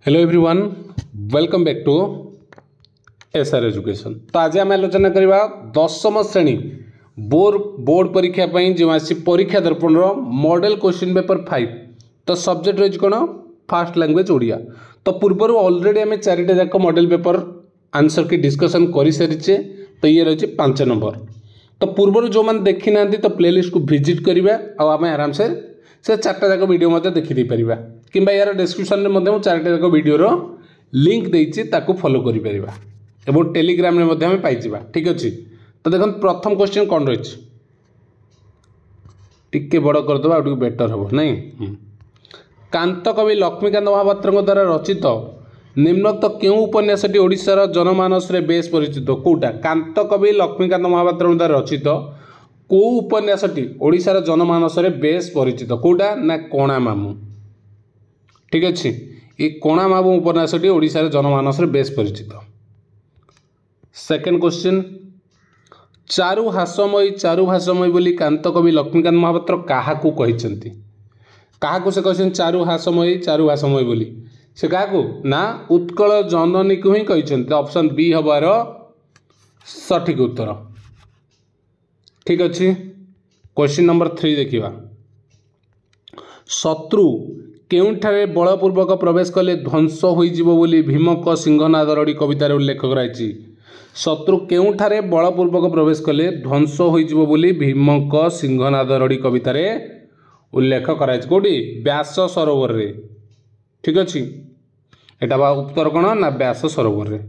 Hello everyone, welcome back to SR education. तो आज आम आलोचना करवा दशम श्रेणी बोर्ड परीक्षा जो आसी परीक्षा दर्पण मॉडल क्वेश्चन पेपर 5। तो सब्जेक्ट रही कौन फास्ट लैंग्वेज ओडिया। तो पूर्वर ऑलरेडी आम चारिटा जाक मॉडल पेपर आंसर की डिस्कशन कर सारीचे। तो ये रही 5 नंबर। तो पूर्वर जो मैंने देखी ना तो प्लेलिस्ट को विजिट करवा आम आराम से चार्टा जाक वीडियो देखी पार कि यार डिस्क्रिप्शन में चार्टा जाक वीडियोर लिंक देती फॉलो कर टेलीग्राम में पाइबा। ठीक अच्छे। तो देखो प्रथम क्वेश्चन कौन रही टिके बड़ करदे आगे बेटर हम नहीं। कांत कवि लक्ष्मीकांत महापात्र द्वारा रचित निम्नोक्त क्यों उपन्यासटी ओडिशार जनमानस रे बेस परिचित कौटा? कांत कवि लक्ष्मीकांत महापात्र द्वारा रचित कौ उपन्यासटी ओडिशार जनमानस रे बेस परिचित कौटा ना कोणा मामू। ठीक अच्छे। ये कोणा मामू उपन्यासटी ओडिशार जनमानस रे बेस परिचित। सेकेंड क्वेश्चन, चारु हासमयी बोली कांत कवि लक्ष्मीकांत महापात्र काहाकू कहिसंती? काहाकू से कहछन चारु हासमयी बोली से काहाकू ना उत्कल जननी को ही कहिसंती। ऑप्शन बी हबार सठिक उत्तर। ठीक अच्छे। क्वेश्चन नंबर 3 देखिबा। शत्रु केउठारे बलपूर्वक प्रवेश कले ध्वंस होइजिवो बोली भीमक सिंहनाद रड़ी कवितार उल्लेख कराइछि। शत्रु केउठारे बलपूर्वक प्रवेश कले ध्वंस होइजिवो बोली भीमक सिंहनाद रड़ी कवितार उल्लेख कराइछि। कोठी? व्यास सरोवर रे। ठीक अच्छे। एटा बा उत्तर कोन ना व्यास सरोवर रे।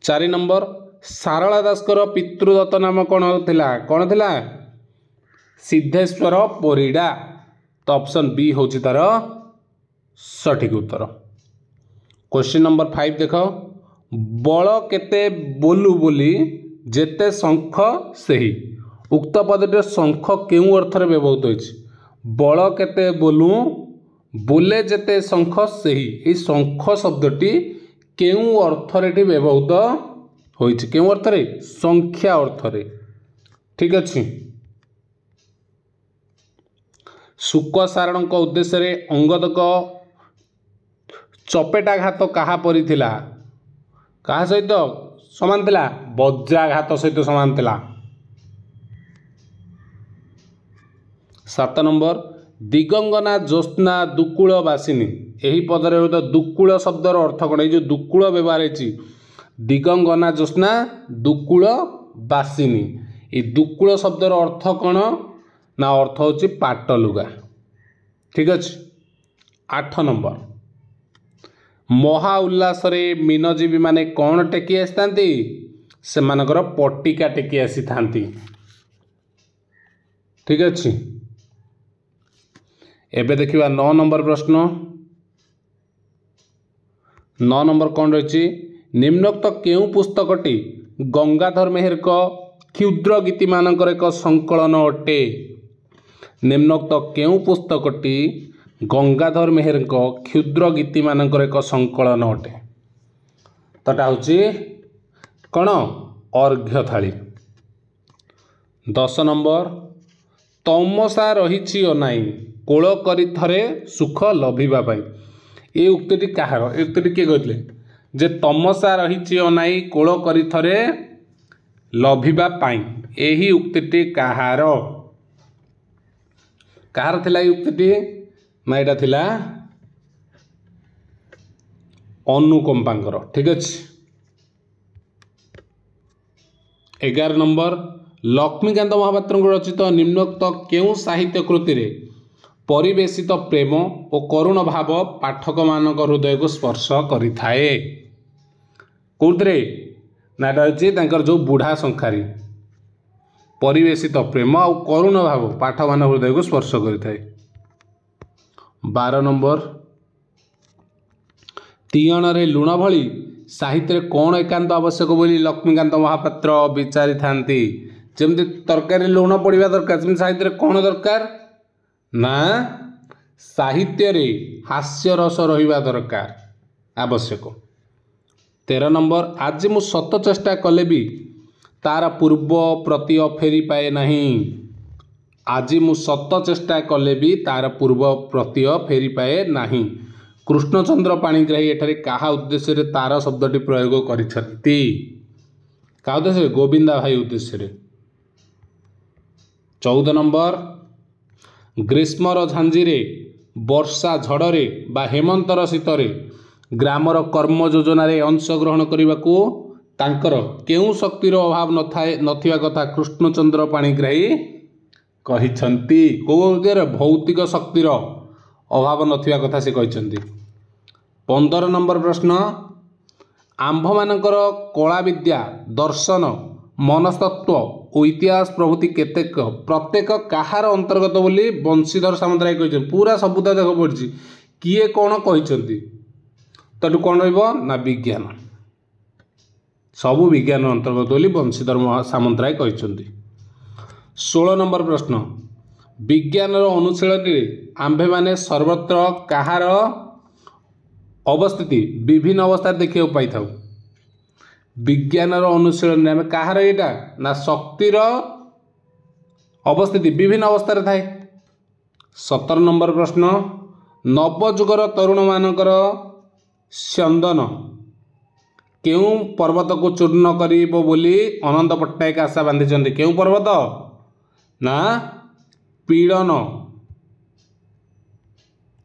4 नंबर, सारला दासकर पितृदत्त नाम कौन थिला? सिद्धेश्वर परिडा। तो ऑप्शन बी हूँ तार सठिक उत्तर। क्वेश्चन नंबर 5 देख। बल केते बोलू बोली जेते शंख सही। उक्त पदटे शंख केउं अर्थ रे व्यवहृत होइछि? बल केते बोलू बोले जेते शंख सही। ये शंख शब्दटी केउं अर्थ रे व्यवहृत होइछि? केउं अर्थ रे? संख्या अर्थ रे। ठीक अच्छे। शुकसारण उद्देश्य रे अंगदक चपेटाघात कहा परी थिला? कहा सहित समान थिला? वज्राघात सहित समान थिला। 7 नंबर, दिगंगना ज्योत्स्ना दुकूल बासिनी। यही पदरे दुकूल शब्दर अर्थ कौन? ये जो दुकूल व्यवहार है दिगंगना ज्योत्स्ना दुकूल बासिनी। ये दुकूल शब्दर अर्थ कौन ना अर्थ होची पाट लुगा। ठीक अच्छे। 8 नंबर, महा उल्लास रे मीनजीवी माने कौन टेकी आसी से मानकर पट्टिका टेकी आसी थांती। ठीक अच्छे। एबे देखिबा 9 नंबर प्रश्न। 9 नंबर कौन रही? निम्नोक्त केउं पुस्तकटी गंगाधर मेहर क्षुद्र गीति मानकर एक संकलन अटे? निम्नोक्त केउं पुस्तकटी गंगाधर मेहर क्षुद्र गीति मानकर एक संकलन अटे? तटा होची कौन? अर्घ्य थाली। 10 नंबर, तमसा रही अनाई कोल करी थरे सुख लभिबा पाई। ये उक्तिटी कहार? उक्तिटी किए कहते जे तमसा रही अनाई कोल करी थरे लभिबा पाई। यही उक्तिटी कहार? कहार थिला ये उक्तिटी? ना एटा थिला अनुकंपांकर। ठीक अच्छे। 11 नंबर, लक्ष्मीकांत महापात्र रचित निम्नोक्त केउं साहित्य कृति रे परिवेशित प्रेम और करुण भाव पाठक मान हृदय को स्पर्श करि थाए? कौतरे ना एटा जो बुढ़ा शंखारी परिवेशित प्रेम और करुण भाव पाठक मान हृदय को स्पर्श करि थाए। 12 नंबर, तीयण रे लुण भली साहित्य कौन एकांत आवश्यक बोली लक्ष्मीकांत महापात्र विचारी थांती? जमती तरकारी लुण पड़िबा दरकार, जमती साहित्य कौन दरकार ना साहित्य रे हास्य रस रहिबा दरकार आवश्यक। 13 नंबर, आज मु सत चेष्टा कले भी तार पूर्व प्रति फेरी पाए नहीं। आज मु सत चेष्टा कले भी तार पूर्व प्रति फेरी पाए नहीं। कृष्णचंद्र पाणिग्राही एठारे काहा उद्देश्य तार शब्दटी प्रयोग करिसथि का उद्देश्य गोविंदा भाई उद्देश्य 14 नंबर ग्रीष्मर झांझीरे वर्षा झड़े बा हेमंतर शीतरे ग्रामर कर्म योजन अंशग्रहण करने को तांकर केउ शक्तिर अभाव नथिबा कथा कृष्णचंद्र पाणिग्राही कहिसंती कोर भौतिक शक्तिर अभाव नथिबा कथा से कहिसंती 15 नंबर प्रश्न आंभ मानकर कला विद्या दर्शन मनस्तत्व और इतिहास प्रभृति केतेक प्रत्येक कहार अंतर्गत बोली बंशीधर सामंतराय कहिसंती पूरा सबुता देख पड़ी किए कौन कहिसंती तो कौन रहा विज्ञान सबू विज्ञान अंतर्गत बोली बंशीधर सामंतराय कहिसंती 16 नंबर प्रश्न विज्ञान अनुशीलन आंभे माने सर्वत्र कहार अवस्थिति विभिन्न अवस्था देखा पाई था विज्ञान अनुशीलन आम कहार यहाँ ना शक्तिर अवस्थिति विभिन्न अवस्था थाए 17 नंबर प्रश्न नवजुगर तरुण मानकर स्यंदन केउ पर्वत को चूर्ण करिबो बोली अनंत पट्टनायक आशा बांधी केउ पर्वत ना पीड़न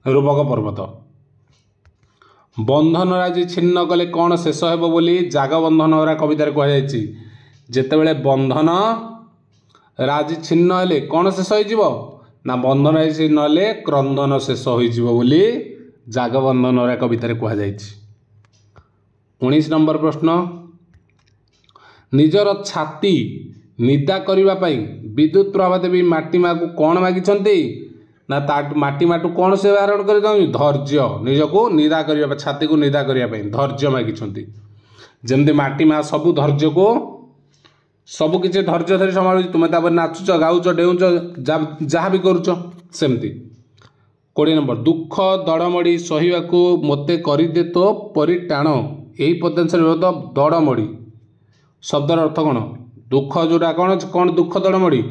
रूपक पर्वत बंधन राजी छिन्न कले कौन शेष हेब बोली जागबंधन हरा कवितार कहुई जेतेबेले बंधन राजी छिन्न हेले कौन शेष हो ना बंधन राजी छिन्न हेले क्रंदन शेष हो बोली जागबंधन हरा कवितार कहुई 19 नंबर प्रश्न निजर छाती निदा करने पाई विद्युत प्रभादेवी माटीमा को कौन मागिछंती ना माटी माटू कौन से धारण कर धैर्य निजको निदा करने छाती को निदा करने धैर्य मागिछंती जमती माटी मा सबू धैर्य को सबू किसी धैर्य धरी संभालुची तुम नाचुच गाउच डेउच जहाँ भी करुच सेमती 20 नंबर दुख दड़मड़ी सहिबाकू मते करिदे तो परिटाण यही पद्यांश दड़मड़ी शब्दर अर्थ कौन दुख जोड़ा कौन कौन दुख दड़मड़ी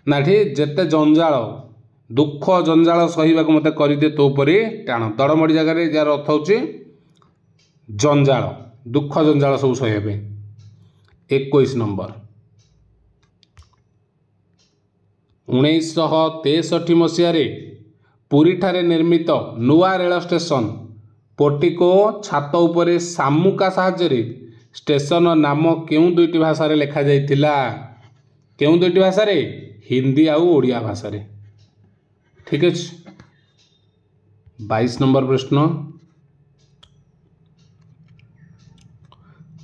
ना जेते जंजाल दुख जंजाल सहिबाकू मते करिदे तो परी टाण दड़मड़ी जगह जार अर्थ हूँ जंजाल दुख जंजाल सब सहिबा 21 नंबर 1963 मसीह पुरी ठारे निर्मित नुआ रेल स्टेशन पोर्टिको छात उपरे सामुका साहाय्य स्टेशन नाम केउ दुईटी भाषा रे लिखा जाइतिला केउ दुईटी भाषा रे हिंदी आउ ओडिया भाषा रे ठीक है 22 नंबर प्रश्न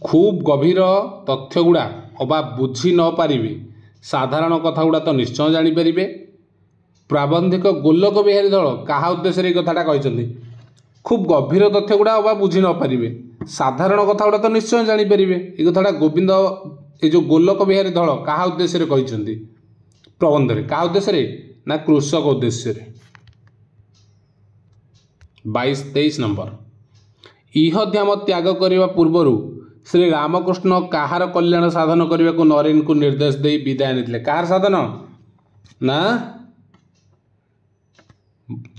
खूब गभीर तथ्य गुड़ा अबा बुझी न पारिबे साधारण कथा गुड़ा तो निश्चय जानी परिबे प्राबंधिक गोलक बिहारी दल कहा उद्देश्य कथाटा कहते खूब गभीर तथ्य गुड़ा अबा बुझी न पारिबे साधारण कथा गुड़ा तो निश्चय जानी परिबे ये कथाटा गोविंद ये जो गोलक बिहारी दल कहा उद्देश्य कहते प्रबंध रे कहा उद्देश्य ना कृषक उद्देश्य 22-23 नंबर इह ध्याम त्याग करने पूर्वर श्री रामकृष्ण कहार कल्याण साधन करने को नरेन को निर्देश दे विदाय नहीं कहार साधन ना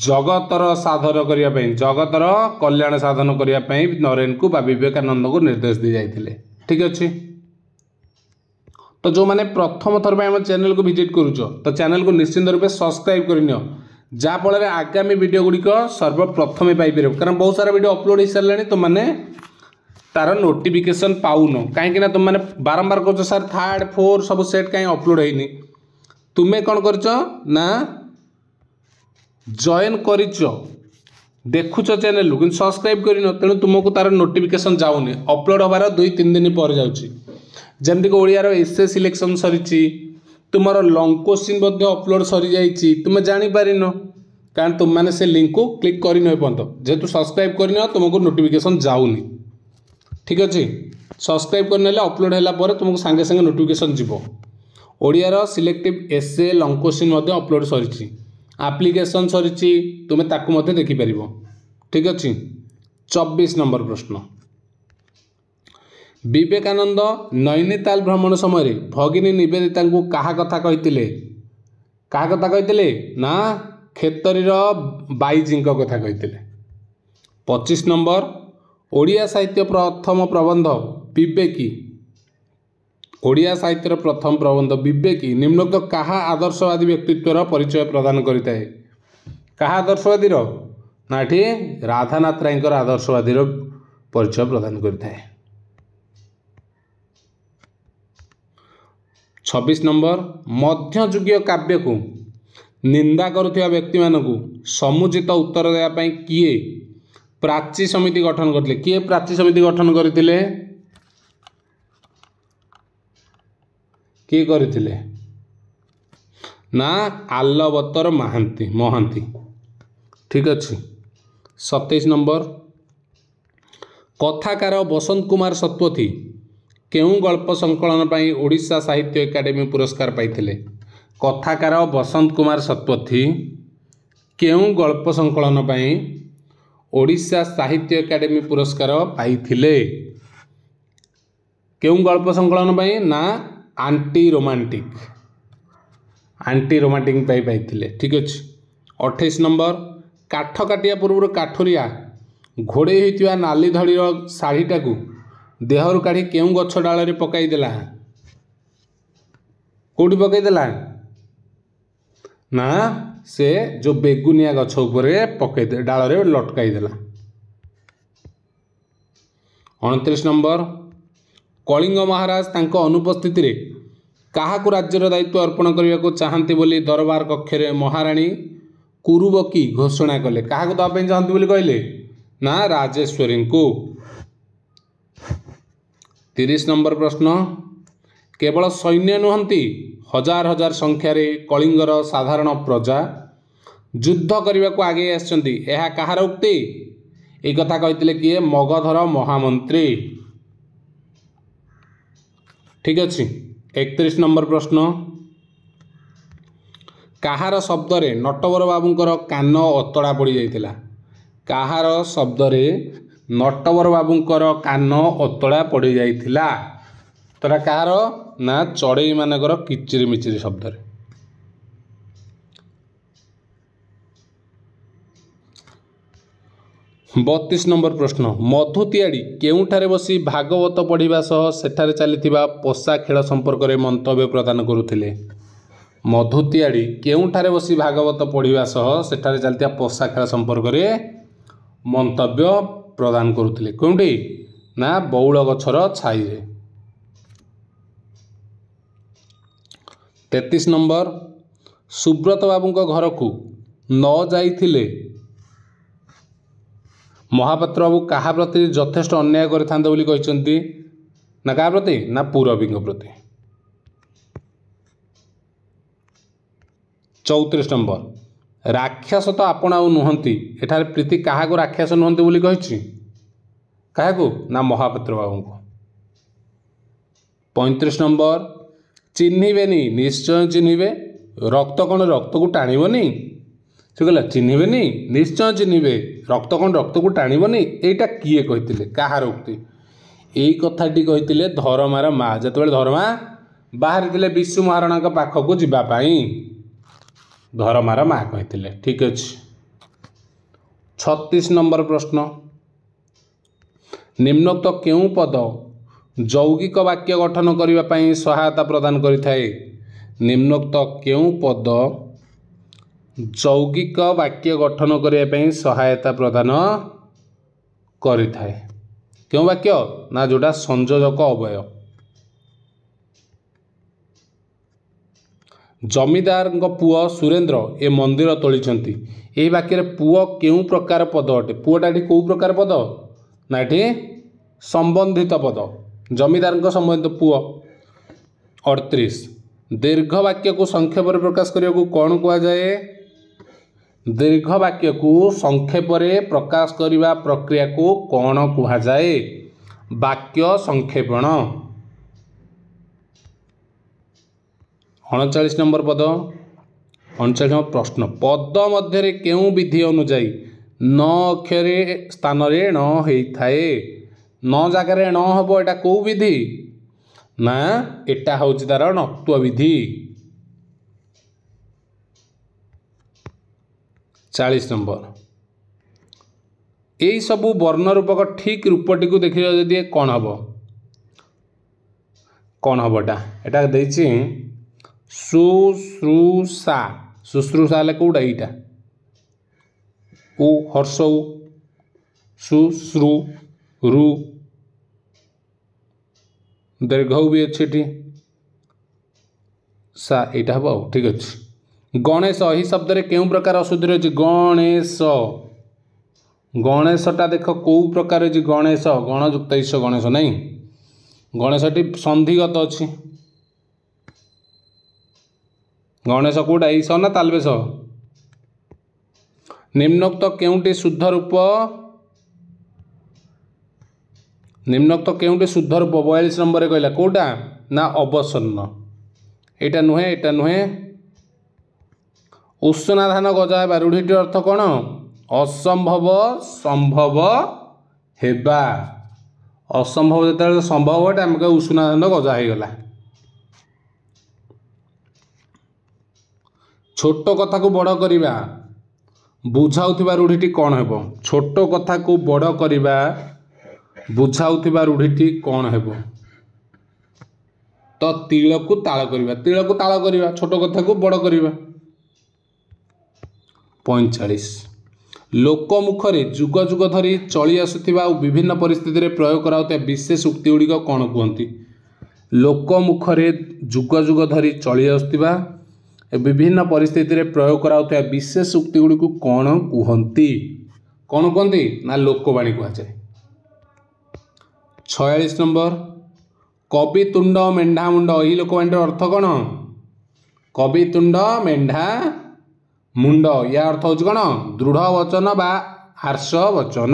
जगतर साधन करने जगतर कल्याण साधन करने नरेन को बा विवेकानंद को निर्देश दी जाइए ठीक अच्छे तो जो मैंने प्रथम थर पर चैनल को विजिट करुच तो चैनल को निश्चिंत रूप सब्सक्राइब करनी जहाँफल आगामी वीडियो गुड़िक सर्वप्रथमे पाइपर कारण बहुत सारा वीडियो अपलोड हो सारे तो मैंने तार नोटिफिकेशन पाऊन कहीं तुम मैंने बारंबार कर सर 3rd 4 सब सेट कहीं अपलोड होनी तुम्हें कौन कर जॉइन कर देखुच चैनल कि सब्सक्राइब कर तेणु तुमको तार नोटिफिकेशन जाऊनी अपलोड हबार 2-3 दिन पर जाऊँगी जमती ओडियार एसए सिलेक्शन सरी तुम लंग क्वेश्चन अपलोड सरी जाइए तुम जापर कारण तुम मैंने से लिंक को क्लिक करपर्यंत जेहेतु सब्सक्राइब कर तुमको नोटिफिकेशन जाऊनी ठीक अच्छे सब्सक्राइब करने अपलोड है तुमको सांगे सांगे नोटिफिकेशन जीव ओडियार सिलेक्टिव एसए लंग क्वेश्चन अपलोड सरी एप्लिकेशन सरी तुम्हें ताकू देखिपर ठीक अच्छे 24 नंबर प्रश्न विवेकानंद नैनीताल भ्रमण समय भगिनी निवेदिता को कहा कथा कही ना खेतरीर बाईजी कथा कही 25 नंबर ओडिया साहित्य प्रथम प्रबंध विवेकी ओडिया साहित्यर प्रथम प्रबंध विवेकी निम्नोक्त कहा आदर्शवादी व्यक्तित्वर परिचय प्रदान करिताए कहा आदर्शवादी ना एठी राधानाथ रायकर आदर्शवादी परिचय प्रदान करिताए। 26 नंबर मध्ययुगीय काव्य को निंदा करुथिबा व्यक्ति मानकु समुचित उत्तर देवा पई किए प्राची समिति गठन करथिले किए प्राची समिति गठन करथिले किए करथिले ना आलवतर महांती ठीक अच्छे। 27 नंबर कथाकार बसंत कुमार सत्पथी केउं गल्प संकलन पाई ओडिशा साहित्य एकाडेमी पुरस्कार पाइथिले कथाकार बसंत कुमार सत्पथी केउं गल्प संकलन पाई ओडिशा साहित्य एकाडेमी पुरस्कार पाइथिले केउं गल्प संकलन पाई ना आंटी रोमांटिक पाइथिले ठीक अच्छे। 28 नंबर काठ काटिया पूर्व काठुरिया घोड़े होइतिबा नाली धड़ीर शाढ़ीटा को देहरु काढ़ी केउं गछ डाल पकाई देला कोठी पकाई देला ना से जो बेगुनिया गछ उपरे पकाई डाल रे लटकाई देला। 29 नंबर कलिंग महाराज तांको अनुपस्थिति रे काहाकु राज्यर दायित्व अर्पण करने को चाहती बोली दरबार कक्षरे महाराणी कुरुबकी घोषणा कले काहाकु दवा चाहती बोली कहले ना राजेश्वरी को। 30 नंबर प्रश्न केवल सैन्य नुहंती हजार हजार संख्यार कलिंगर साधारण प्रजा युद्ध करने को आगे आसछंती यह कहार उक्ति एक कथा कहते किए मगधर महामंत्री ठीक अच्छे। 31 नंबर प्रश्न कहार शब्द रे नटवर बाबूंकर कान अतड़ा पड़ जाइतिला कहार शब्द रे नटवर बाबूंकर कान अतड़ा पड़ जाइतिला तोरा कहार ना चढ़ई मानकर किचिरी मिचिरी शब्द रे। 32 नंबर प्रश्न मधुतियाड़ी केउठारे बसी भागवत पढ़िबा सह सेठारे चलीथिबा पोषा खेल संपर्क में मंतव्य प्रदान करुथिले मधुतियाड़ी केउठारे बसी भागवत पढ़िबा सह सेठारे चलथिबा पोषा खेल संपर्क में मंतव्य प्रदान करुथिले कोउठी ना बौल गछर छाई रे। 33 नंबर सुब्रत बाबूंको घर को न जाइथिले महापात्र बाबू कहा प्रति यथेष्ट अन्याय करथांते बोली कहिसंती ना कहा प्रति ना पूरबी प्रति। 34 नंबर राक्षस तो आपण आउ नुहंती एठारे प्रीति काहा को राक्षस नुहंती बोली कहिछि काहा को ना महापात्र बाबू को। 35 नंबर चिन्हिबेनी निश्चय चिन्हिबे रक्त कौन रक्त को टाणिबनी से कहला चिन्हिबेनी निश्चय चिन्हिबे रक्त कौन रक्त को टाणिबनी एटा किए कहितिले काहार उक्ति एई कथाटी कहितिले धर्मार माँ जेतेबेले धर्मा बाहर थिले विशु महाराणा का पाखकु जिबा पाई धर्मार माँ कहितिले ठीक अछि। 36 नंबर प्रश्न निम्नोक्त केउं पद यौगिक वाक्य गठन करने पाई सहायता प्रदान करिथाए निम्नोक्त केउं पद यौगिक वाक्य गठन करने पाई सहायता प्रदान करिथाए केउं वाक्य ना जोटा संयोजक अवय जमीदार पुओ सुरेंद्र ए मंदिर तोलिछंती एही वाक्य पुओ केउं प्रकार पद अटे पुओटा कौ प्रकार पद ना एठी संबंधित पद जमीदार संबंधित पुओ। 38 दीर्घ वाक्य को संक्षेप प्रकाश करने को कौन कह जाए दीर्घ वाक्य को संक्षेप प्रकाश करने प्रक्रिया को कौन कह जाए वाक्य संक्षेपण। 39 नंबर पद 39 नंबर प्रश्न पद मध्य केउं विधि अनुजाई न अक्षरे स्थान रे न होइथाए न जगार न हम एटा कौ विधि ना एटा हूँ तार नत्व विधि। 40 नंबर यही सबू वर्ण रूपक ठीक रूपटी को देखिए जदि कौन हम एटा देछि शुश्रूषा शुश्रूषा हेल्ले कौटा यीटा उ हर्ष शुश्रु रु दीर्घ भी अच्छी सा यहाँ हम ठीक अच्छे। गणेश यही शब्द रे केउं प्रकार अशुद्धि रही गणेश गणेशटा देख कौ प्रकार अच्छी गणेश गणयुक्त ईश गणेश नहीं गणेशटी संधिगत अच्छी गणेश कौटा ईश ना तालबेश निम्नोक्त केउंटी शुद्ध रूप निम्नोक्त केउंटी शुद्ध रूप 42 नंबर कहला कौटा ना अवसन्न एटा नुहे उषुना धान गजा हेबा रूढ़ीटी अर्थ कौन असंभव संभव हेबा असंभव जो संभव है आम कह उषुना धान गजा हो गला। छोट कथा को बड़ करवा बुझाउथिबा रूढ़ीटी कौन हेबो छोट कथा को बड़ करवा बुझाउथिबा रूढ़ीटी कौन हेबो तो तिल को ताल करवा छोट कथा को बड़ करवा। 45 लोकमुखरे जुग जुग धरी चली आसुथिबा और विभिन्न परिस्थिति रे प्रयोग कराउथिबा विशेष उक्ति गुड़िक कौन कहती लोकमुखरे जुग जुग धरी चली आसुथिबा विभिन्न परिस्थिति रे प्रयोग कराउथिबा विशेष उक्ति गुड़िक कौन कहती ना लोकवाणी कहुए। 46 नंबर कवितुंड मेढ़ा मुंड यही लोकवाणी अर्थ कौन कवितुंड मेढ़ा मुंड या अर्थ हूँ कौन दृढ़ वचन बा आर्ष वचन।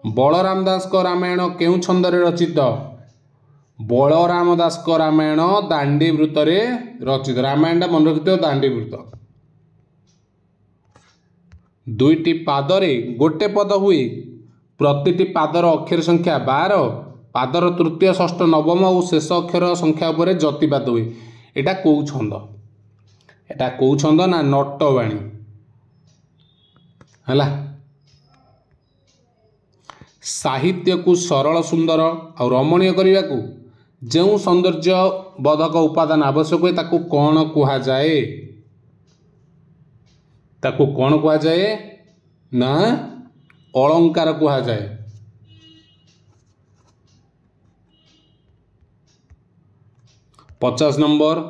बलराम दास रामायण केउं छंदरे रचित बलराम दास रामायण दांडीवृत रचित रामायण मन रखि दांडीवृत। दुईटी पादरे गोटे पद हुए प्रतिटी पादर अक्षर संख्या 12 पादर तृतीय षष्ठ नवम और शेष अक्षर संख्या उपर जतिपात हुए एटा कौ छंद ना नटवाणी है साहित्य को सरल सुंदर और रमणीय करने को जो सौंदर्य बोधक उपादान आवश्यक हुए ताकू कौन कहुए ना अलंकार कहुए। 50 नंबर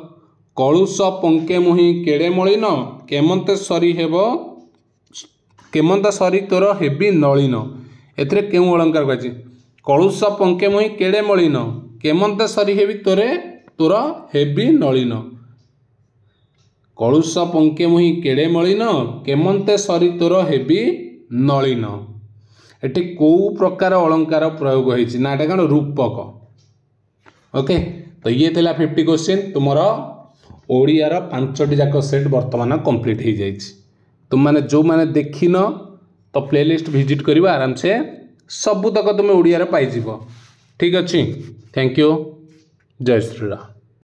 कलुष पंके मुहि केड़े मलिन केमंते सरी तोर हेबी नलिन एथिरे केउं अलंकार कहछि कलुष पंके मुहि केड़े मलिन केमंते सरी हेबी तोर हेबी नलिन कलुष पंके मुहि केड़े मलिन केमंते सरी तोर हेबी नलिन एटी कौ प्रकार अलंकार प्रयोग होइछि ना एटा कौन रूपक। ओके तो ये थिला 50 क्वेश्चन तुमर ओडियार 5टी जाक सेट वर्तमान कंप्लीट हो जाए तुम मैंने जो मैंने देखिन तो प्लेलिस्ट विजिट करिबा आराम से सबुतक तुम ओडियार पाइजिब ठीक अच्छे। थैंक यू जय श्री राम।